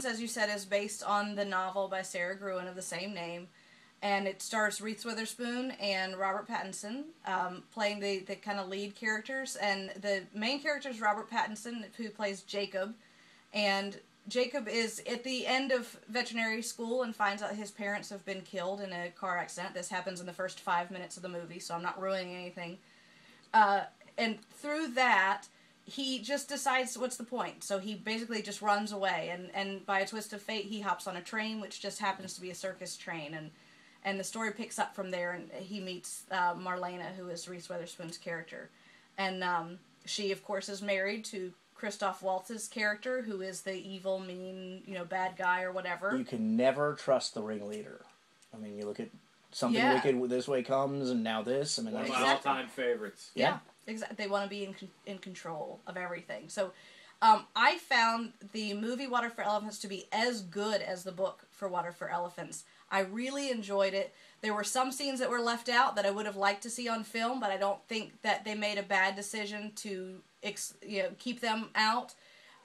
as you said, is based on the novel by Sarah Gruen of the same name. And it stars Reese Witherspoon and Robert Pattinson playing the kind of lead characters. And the main character is Robert Pattinson, who plays Jacob. And Jacob is at the end of veterinary school and finds out his parents have been killed in a car accident. This happens in the first 5 minutes of the movie, so I'm not ruining anything. And through that, he just decides what's the point. So he basically just runs away. And by a twist of fate, he hops on a train, which just happens to be a circus train. And the story picks up from there, and he meets Marlena, who is Reese Witherspoon's character. And she, of course, is married to Christoph Waltz's character, who is the evil, mean, bad guy or whatever. You can never trust the ringleader. I mean, you look at Something Wicked, This Way Comes, and now this. I mean, one of my all-time favorites. Yeah, exactly. They want to be in control of everything. So I found the movie Water for Elephants to be as good as the book for Water for Elephants. I really enjoyed it. There were some scenes that were left out that I would have liked to see on film, but I don't think that they made a bad decision to keep them out.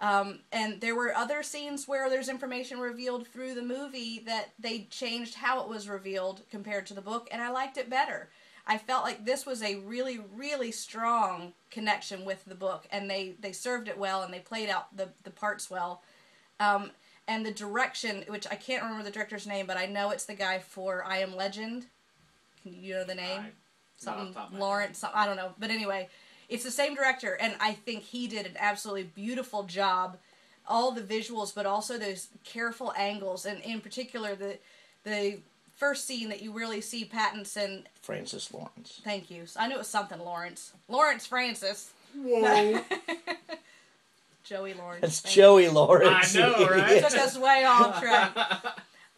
And there were other scenes where there's information revealed through the movie that they changed how it was revealed compared to the book, and I liked it better. I felt like this was a really, really strong connection with the book, and they served it well, and they played out the parts well. And the direction, which I can't remember the director's name, but I know it's the guy for I Am Legend. You know the name? Something Lawrence, I don't know. But anyway, it's the same director, and I think he did an absolutely beautiful job. All the visuals, but also those careful angles, and in particular the first scene that you really see Pattinson... Francis Lawrence. Thank you. I knew it was something Lawrence. Lawrence Francis. Whoa. Joey Lawrence. It's Joey Lawrence. I know, right? Took us way off track.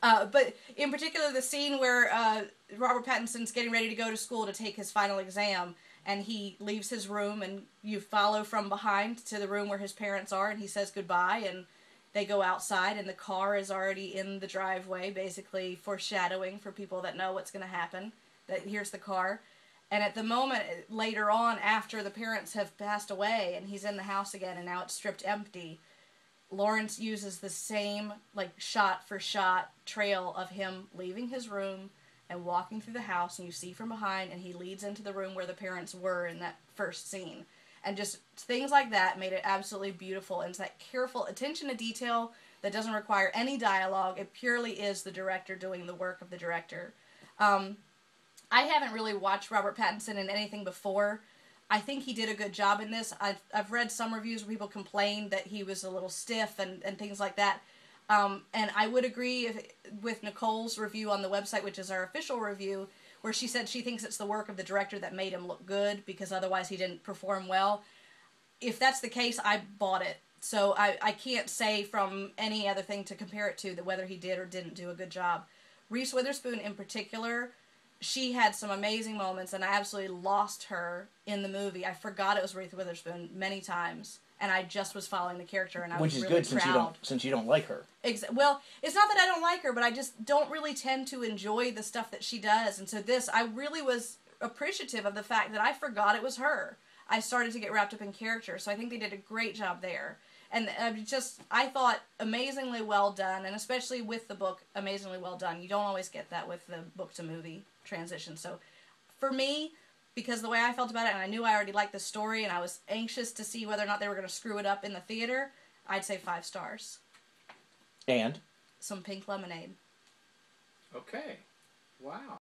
But in particular, the scene where Robert Pattinson's getting ready to go to school to take his final exam, and he leaves his room, and you follow from behind to the room where his parents are, and he says goodbye, and they go outside, and the car is already in the driveway, basically foreshadowing for people that know what's going to happen, that here's the car. And at the moment, later on, after the parents have passed away, and he's in the house again, and now it's stripped empty, Lawrence uses the same, shot-for-shot trail of him leaving his room and walking through the house, and you see from behind, and he leads into the room where the parents were in that first scene. And just things like that made it absolutely beautiful, and it's that careful attention to detail that doesn't require any dialogue. It purely is the director doing the work of the director. I haven't really watched Robert Pattinson in anything before. I think he did a good job in this. I've read some reviews where people complained that he was a little stiff and things like that. And I would agree with Nicole's review on the website, which is our official review, where she said she thinks it's the work of the director that made him look good, because otherwise he didn't perform well. If that's the case, I bought it. So I can't say from any other thing to compare it to whether he did or didn't do a good job. Reese Witherspoon in particular, she had some amazing moments, and I absolutely lost her in the movie. I forgot it was Reese Witherspoon many times, and I just was following the character, and I was really proud. Which is good since you don't like her. Well, it's not that I don't like her, but I just don't really tend to enjoy the stuff that she does. And so I really was appreciative of the fact that I forgot it was her. I started to get wrapped up in character, so I think they did a great job there. And I thought amazingly well done, and especially with the book, amazingly well done. You don't always get that with the book-to-movie transition. So for me, because the way I felt about it, and I knew I already liked the story, and I was anxious to see whether or not they were going to screw it up in the theater, I'd say 5 stars. And? Some pink lemonade. Okay. Wow.